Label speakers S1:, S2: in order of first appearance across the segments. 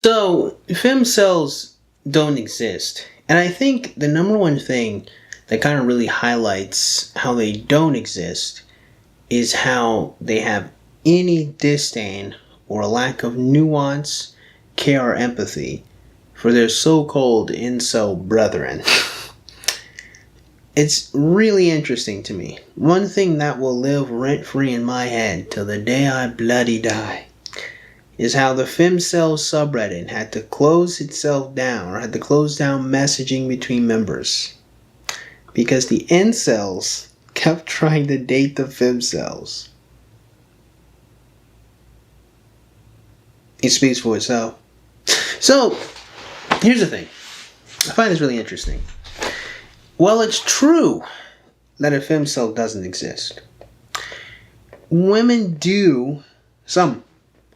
S1: So, Femcels don't exist. And I think the number one thing that kind of really highlights how they don't exist is how they have any disdain or lack of nuance, care, or empathy for their so-called incel brethren. It's really interesting to me. One thing that will live rent-free in my head till the day I bloody die is how the Femcel subreddit had to close itself down, or had to close down messaging between members, because the incels kept trying to date the Femcels. It speaks for itself. So, here's the thing. I find this really interesting. Well, it's true that a Femcel doesn't exist. Women do, some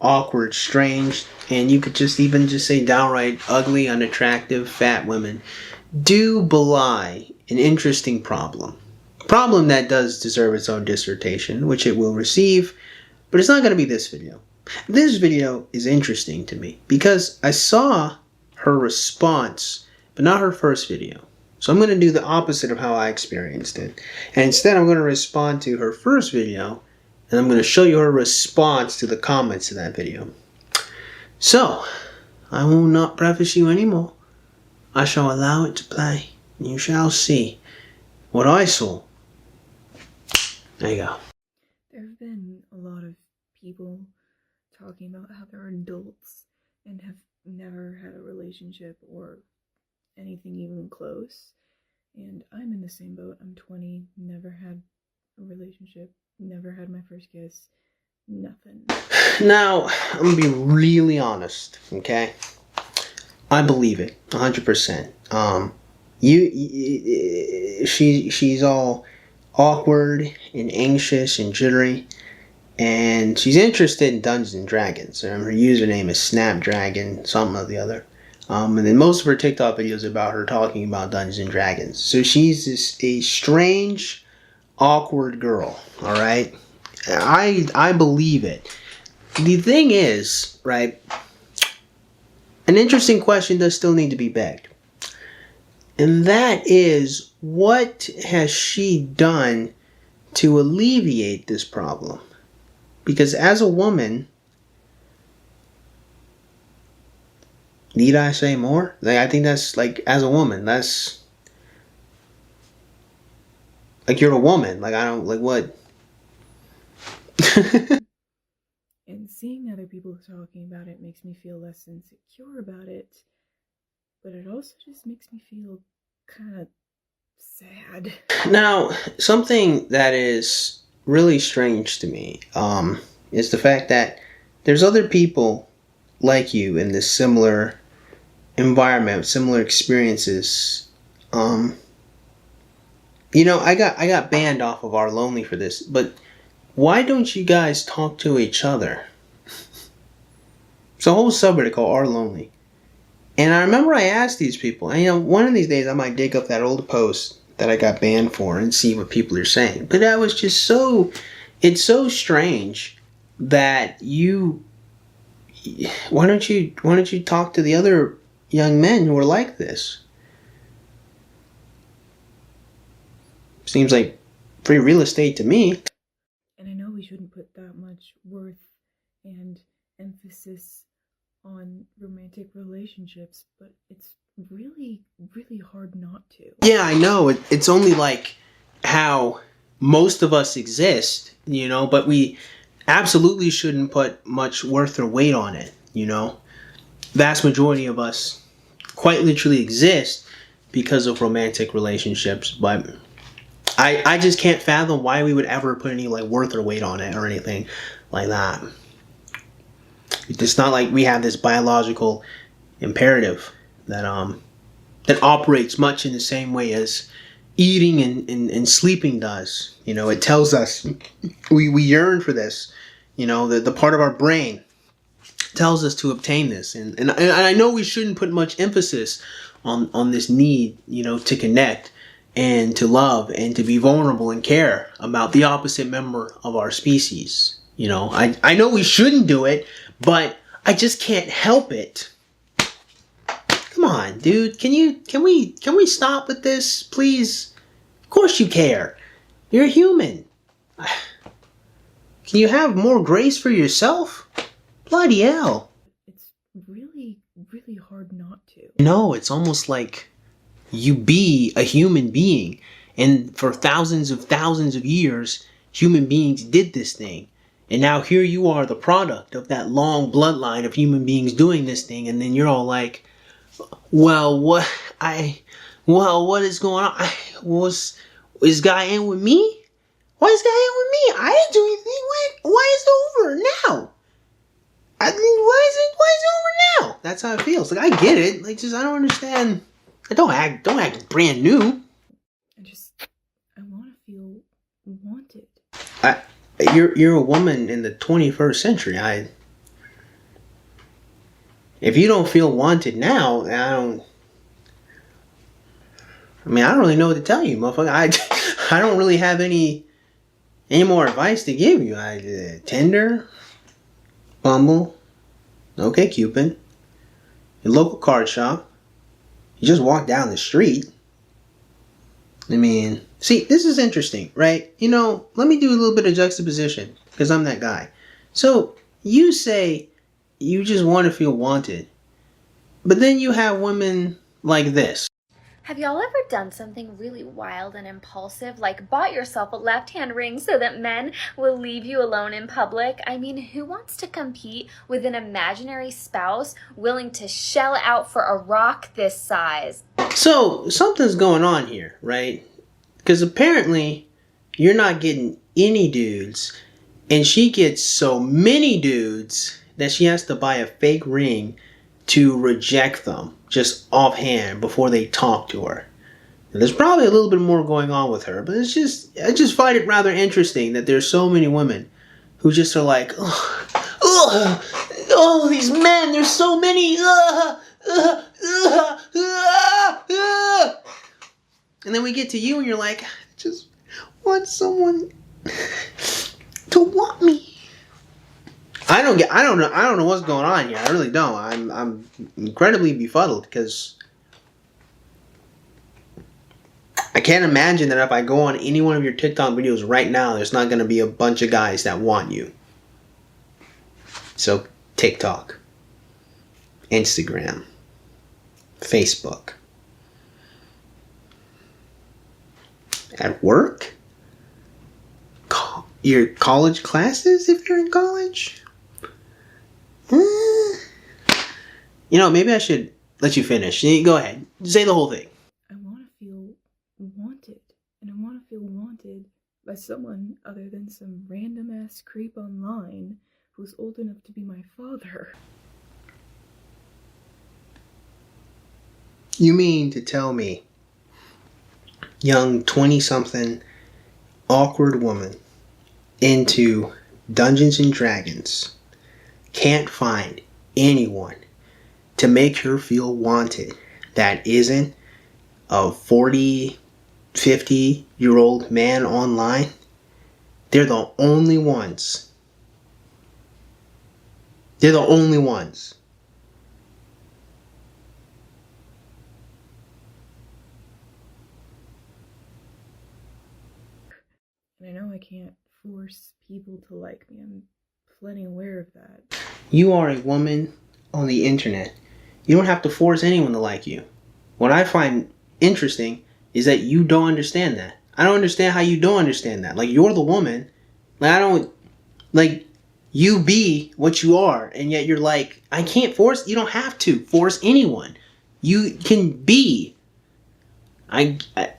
S1: awkward, strange, and you could just say downright ugly, unattractive, fat women do belie an interesting problem. Problem that does deserve its own dissertation, which it will receive, but it's not going to be this video. This video is interesting to me because I saw her response, but not her first video. So I'm going to do the opposite of how I experienced it. And instead I'm going to respond to her first video, and I'm going to show you her response to the comments of that video. So, I will not preface you anymore. I shall allow it to play, and you shall see what I saw. There you go.
S2: There have been a lot of people talking about how they're adults and have never had a relationship or anything even close. And I'm in the same boat. I'm 20, never had a relationship, never had my first kiss, nothing. Now,
S1: I'm going to be really honest, okay? I believe it, 100%. She's all awkward and anxious and jittery, and she's interested in Dungeons and Dragons. Her username is Snapdragon, something or the other. And then most of her TikTok videos are about her talking about Dungeons and Dragons. So she's a strange, awkward girl, alright? I believe it. The thing is, right, an interesting question does still need to be begged. And that is, what has she done to alleviate this problem? Because as a woman, need I say more? Like, I think that's, like, as a woman, that's, like, you're a woman. Like, I don't, like, what?
S2: And seeing other people talking about it makes me feel less insecure about it, but it also just makes me feel kind of sad.
S1: Now, something that is really strange to me is the fact that there's other people like you in this similar environment, similar experiences. You know, I got banned off of Our Lonely for this, but why don't you guys talk to each other? It's a whole subreddit called Our Lonely. And I remember I asked these people, and, you know, one of these days I might dig up that old post that I got banned for and see what people are saying. But that was just it's so strange that why don't you talk to the other young men who are like this? Seems like free real estate to me.
S2: And I know we shouldn't put that much worth and emphasis on romantic relationships, but it's really, really hard not to.
S1: Yeah, I know. It's only like how most of us exist, you know, but we absolutely shouldn't put much worth or weight on it, you know. Vast majority of us quite literally exist because of romantic relationships, but I just can't fathom why we would ever put any like worth or weight on it or anything like that. It's not like we have this biological imperative that operates much in the same way as eating and sleeping does. You know, it tells us we yearn for this. You know, the part of our brain tells us to obtain this, and I know we shouldn't put much emphasis on this need, you know, to connect and to love and to be vulnerable and care about the opposite member of our species. You know, I know we shouldn't do it, but I just can't help it Come on, dude. Can we stop with this, please? Of course you care. You're a human. Can you have more grace for yourself? Bloody hell.
S2: It's really, really hard not to.
S1: No, it's almost like you be a human being. And for thousands of years, human beings did this thing. And now here you are, the product of that long bloodline of human beings doing this thing. And then you're all like, well, what is going on? Is guy in with me? Why is guy in with me? I didn't do anything. Why is it over now? Why is it over now? That's how it feels. Like, I get it. Like, just, I don't understand. Don't act brand new.
S2: I want to feel wanted.
S1: You're a woman in the 21st century. If you don't feel wanted now, I don't really know what to tell you, motherfucker. I don't really have any more advice to give you. Tinder, Bumble, OkCupid, your local card shop. You just walk down the street. I mean, see, this is interesting, right? You know, let me do a little bit of juxtaposition, because I'm that guy. So, you say you just want to feel wanted, but then you have women like this.
S3: Have y'all ever done something really wild and impulsive, like bought yourself a left-hand ring so that men will leave you alone in public? I mean, who wants to compete with an imaginary spouse willing to shell out for a rock this size?
S1: So, something's going on here, right? Because apparently, you're not getting any dudes, and she gets so many dudes that she has to buy a fake ring to reject them just offhand before they talk to her. And there's probably a little bit more going on with her, but I just find it rather interesting that there's so many women who just are like, oh, these men, there's so many, and then we get to you and you're like, I just want someone to want me. I don't know what's going on here. I really don't. I'm incredibly befuddled because I can't imagine that if I go on any one of your TikTok videos right now, there's not going to be a bunch of guys that want you. So, TikTok, Instagram, Facebook, at work, your college classes if you're in college. You know, maybe I should let you finish. Go ahead. Say the whole thing.
S2: I want to feel wanted. And I want to feel wanted by someone other than some random ass creep online who's old enough to be my father.
S1: You mean to tell me, young 20-something awkward woman into Dungeons and Dragons can't find anyone to make her feel wanted that isn't a 40, 50-year-old man online? They're the only ones. They're the only ones.
S2: And I know I can't force people to like me. I'm plenty aware of that.
S1: You are a woman on the internet. You don't have to force anyone to like you. What I find interesting is that you don't understand that. I don't understand how you don't understand that. Like, you're the woman. You be what you are, and yet you're like, I can't force. You don't have to force anyone. You can be.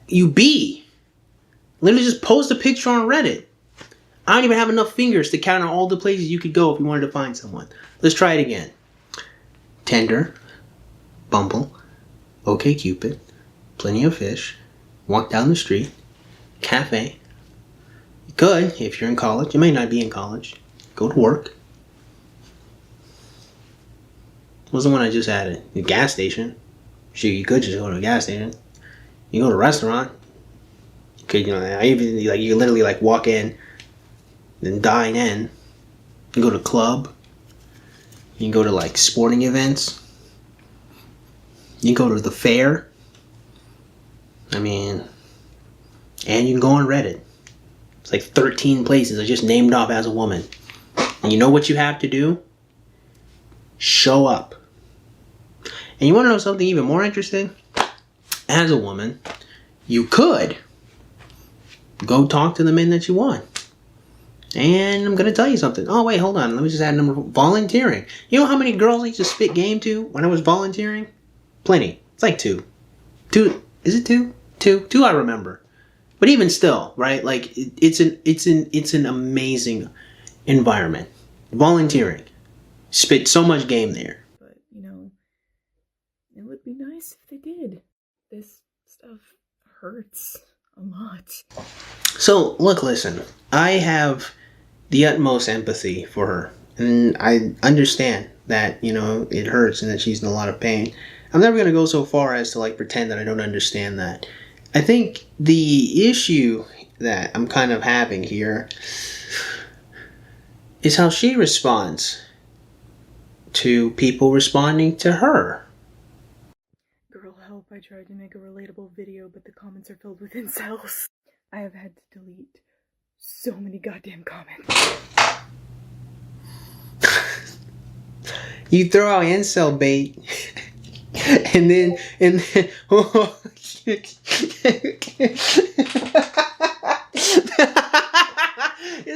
S1: You be. Literally just post a picture on Reddit. I don't even have enough fingers to count on all the places you could go if you wanted to find someone. Let's try it again. Tinder, Bumble, OkCupid, Plenty of Fish, walk down the street, cafe. You could, if you're in college. You may not be in college. Go to work. What was the one I just added? The gas station. Shoot, you could just go to a gas station. You go to a restaurant. You could, you literally walk in, then dine in. You go to a club. You can go to sporting events. You go to the fair. I mean, and you can go on Reddit. It's like 13 places are just named off as a woman. And you know what you have to do? Show up. And you want to know something even more interesting? As a woman, you could go talk to the men that you want. And I'm going to tell you something. Oh, wait, hold on. Let me just add a number. Volunteering. You know how many girls I used to spit game to when I was volunteering? Plenty. It's like two. Is it two? Two I remember. But even still, right? Like, it's an amazing environment. Volunteering. Spit so much game there.
S2: But, you know, it would be nice if they did. This stuff hurts a lot.
S1: So, look, listen. I have the utmost empathy for her. And I understand that, you know, it hurts and that she's in a lot of pain. I'm never going to go so far as to, like, pretend that I don't understand that. I think the issue that I'm kind of having here is how she responds to people responding to her.
S2: Girl, help. I tried to make a relatable video, but the comments are filled with incels. I have had to delete so many goddamn comments.
S1: You throw out incel bait, and then oh, shit.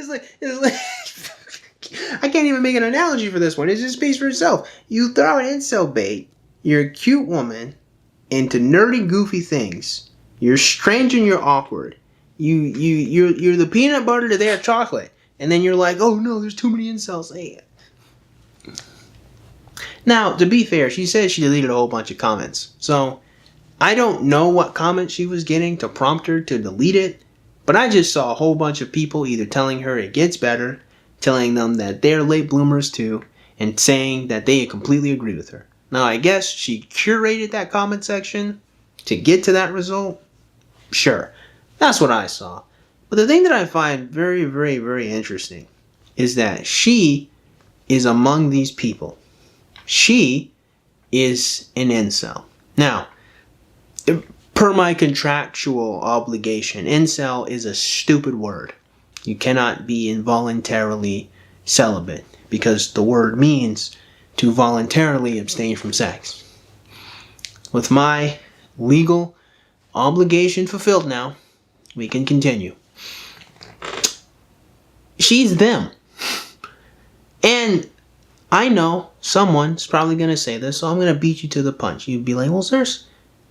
S1: it's like I can't even make an analogy for this one. It just speaks for itself. You throw out incel bait. You're a cute woman into nerdy, goofy things. You're strange and you're awkward. You're the peanut butter to their chocolate, and then you're like, oh no, there's too many incels. Hey. Now, to be fair, she says she deleted a whole bunch of comments. So, I don't know what comments she was getting to prompt her to delete it, but I just saw a whole bunch of people either telling her it gets better, telling them that they're late bloomers too, and saying that they completely agree with her. Now, I guess she curated that comment section to get to that result. Sure, that's what I saw. But the thing that I find very, very, very interesting is that she is among these people. She is an incel. Now, per my contractual obligation, incel is a stupid word. You cannot be involuntarily celibate because the word means to voluntarily abstain from sex. With my legal obligation fulfilled now, we can continue. She's them. And I know someone's probably going to say this, so I'm going to beat you to the punch. You'd be like, well, sirs,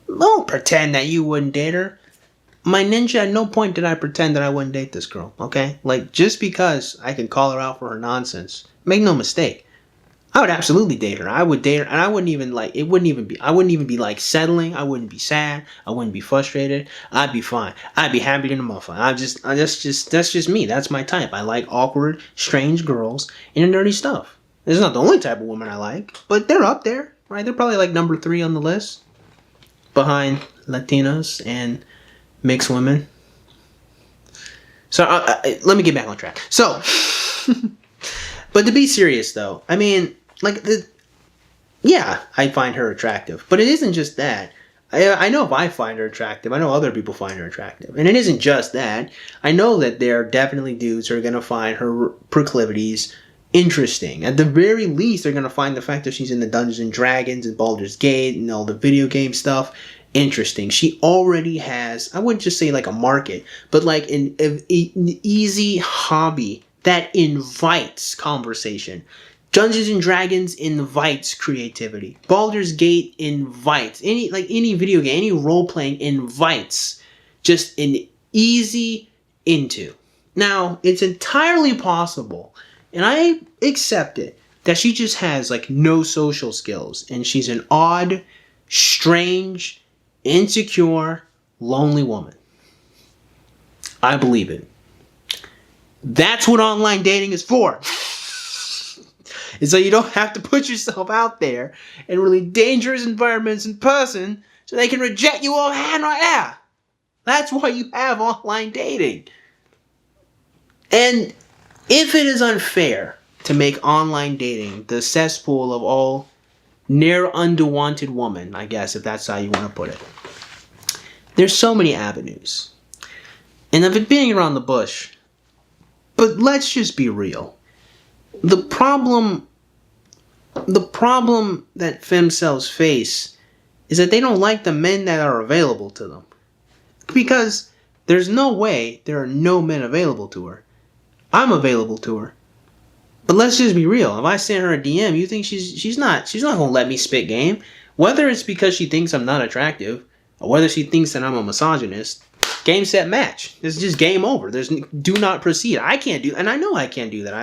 S1: don't pretend that you wouldn't date her. My ninja, at no point did I pretend that I wouldn't date this girl, okay? Like, just because I can call her out for her nonsense, make no mistake, I would absolutely date her. I would date her, and I wouldn't even, like, I wouldn't even be, like, settling. I wouldn't be sad. I wouldn't be frustrated. I'd be fine. I'd be happy in a motherfucker. That's just me. That's my type. I like awkward, strange girls and nerdy stuff. This is not the only type of woman I like, but they're up there, right? They're probably like number 3 on the list, behind Latinas and mixed women. So let me get back on track. So, but to be serious though, I mean, like, yeah, I find her attractive, but it isn't just that. I know if I find her attractive, I know other people find her attractive, and it isn't just that. I know that there are definitely dudes who are gonna find her proclivities interesting. At the very least, they're going to find the fact that she's in the Dungeons and Dragons and Baldur's Gate and all the video game stuff interesting. She already has, I wouldn't just say like a market, but like an easy hobby that invites conversation. Dungeons and Dragons invites creativity. Baldur's Gate invites. Any video game, any role-playing invites just an easy into. Now, it's entirely possible, and I accept it, that she just has, like, no social skills. And she's an odd, strange, insecure, lonely woman. I believe it. That's what online dating is for. And so you don't have to put yourself out there in really dangerous environments in person so they can reject you offhand right now. That's why you have online dating. And if it is unfair to make online dating the cesspool of all near unwanted woman, I guess, if that's how you want to put it. There's so many avenues. And I've been beating around the bush, but let's just be real. The problem that femcels face is that they don't like the men that are available to them. Because there's no way there are no men available to her. I'm available to her. But let's just be real. If I send her a DM, you think she's not gonna let me spit game. Whether it's because she thinks I'm not attractive, or whether she thinks that I'm a misogynist, game, set, match. It's just game over. There's do not proceed. I can't do, and I know I can't do that.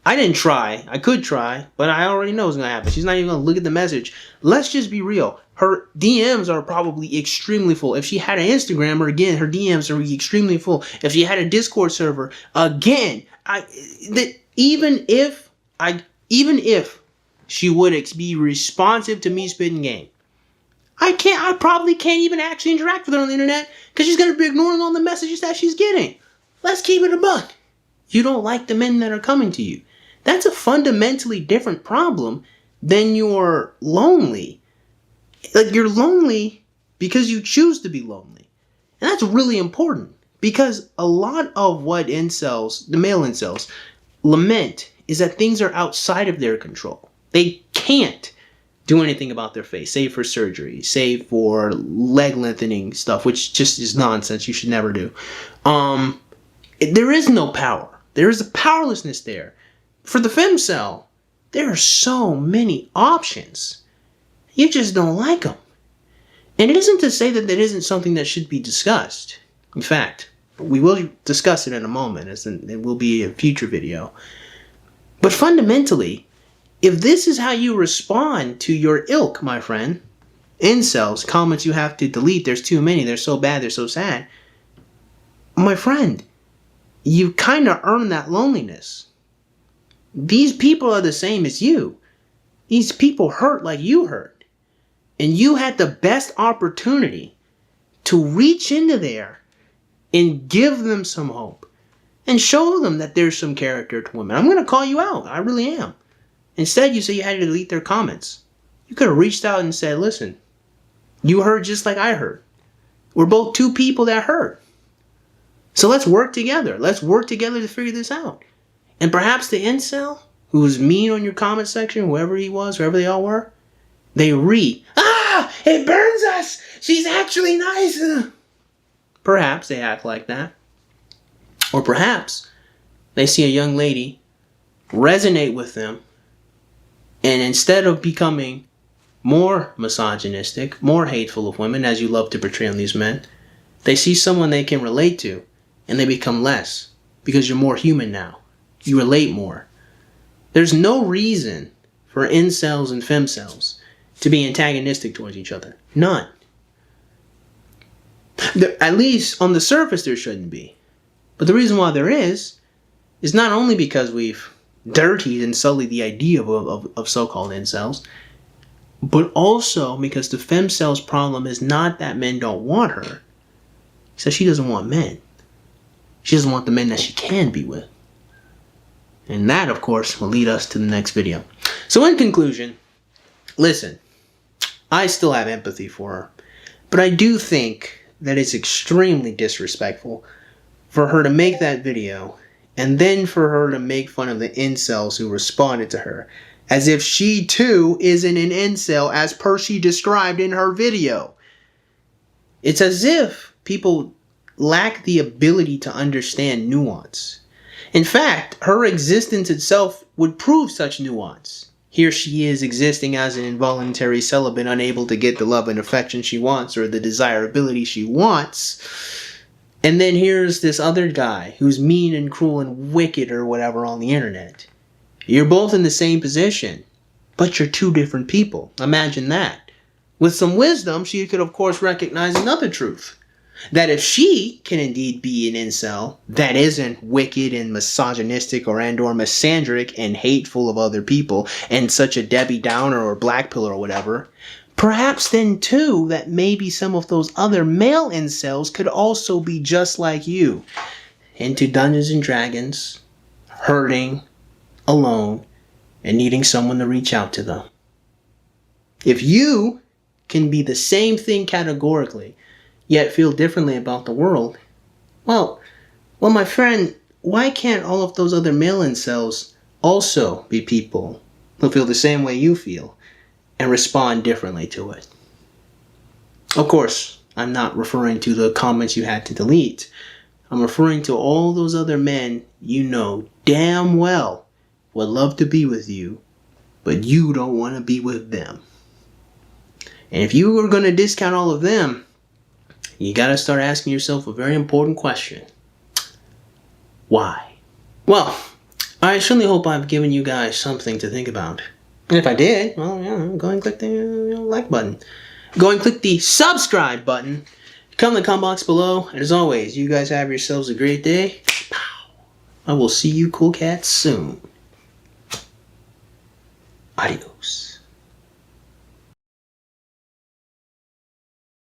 S1: I didn't try. I could try, but I already know what's gonna happen. She's not even gonna look at the message. Let's just be real. Her DMs are probably extremely full. If she had an Instagram, again, her DMs are extremely full. If she had a Discord server, again, even if she would be responsive to me spitting game, I probably can't even actually interact with her on the internet because she's gonna be ignoring all the messages that she's getting. Let's keep it a buck. You don't like the men that are coming to you. That's a fundamentally different problem than you're lonely. Like, you're lonely because you choose to be lonely. And that's really important because a lot of what incels, the male incels, lament is that things are outside of their control. They can't do anything about their face, save for surgery, save for leg lengthening stuff, which just is nonsense. You should never do. There is no power. There is a powerlessness there. For the femcel, there are so many options. You just don't like them. And it isn't to say that that isn't something that should be discussed. In fact, we will discuss it in a moment, as it will be a future video. But fundamentally, if this is how you respond to your ilk, my friend, incels, comments you have to delete, there's too many, they're so bad, they're so sad, my friend, you kind of earn that loneliness. These people are the same as you. These people hurt like you hurt. And you had the best opportunity to reach into there and give them some hope and show them that there's some character to women. I'm going to call you out. I really am. Instead, you say you had to delete their comments. You could have reached out and said, listen, you hurt just like I hurt. We're both two people that hurt. So let's work together. Let's work together to figure this out. And perhaps the incel who was mean on your comment section, whoever he was, whoever they all were, they it burns us. She's actually nice. Perhaps they act like that. Or perhaps they see a young lady, resonate with them, and instead of becoming more misogynistic, more hateful of women, as you love to portray on these men, they see someone they can relate to, and they become less, because you're more human now. You relate more. There's no reason for incels and femcels to be antagonistic towards each other. None. At least on the surface there shouldn't be. But the reason why there is not only because we've dirtied and sullied the idea of so-called incels, but also because the femcel's problem is not that men don't want her. So she doesn't want men. She doesn't want the men that she can be with. And that, of course, will lead us to the next video. So in conclusion, listen, I still have empathy for her, but I do think that it's extremely disrespectful for her to make that video and then for her to make fun of the incels who responded to her as if she too isn't an incel as per she described in her video. It's as if people lack the ability to understand nuance. In fact, her existence itself would prove such nuance. Here she is existing as an involuntary celibate, unable to get the love and affection she wants or the desirability she wants. And then here's this other guy who's mean and cruel and wicked or whatever on the internet. You're both in the same position, but you're two different people. Imagine that. With some wisdom, she could of course recognize another truth. That if she can indeed be an incel that isn't wicked and misogynistic or misandric and hateful of other people and such a Debbie Downer or black pill or whatever, perhaps then too that maybe some of those other male incels could also be just like you, into Dungeons and Dragons, hurting, alone, and needing someone to reach out to them. If you can be the same thing categorically, yet feel differently about the world, well, my friend, why can't all of those other male incels also be people who feel the same way you feel and respond differently to it? Of course, I'm not referring to the comments you had to delete. I'm referring to all those other men you know damn well would love to be with you, but you don't want to be with them. And if you were going to discount all of them, you got to start asking yourself a very important question. Why? Well, I certainly hope I've given you guys something to think about. And if I did, well, go and click the like button. Go and click the subscribe button. Come in the comment box below. And as always, you guys have yourselves a great day. I will see you cool cats soon. Adios.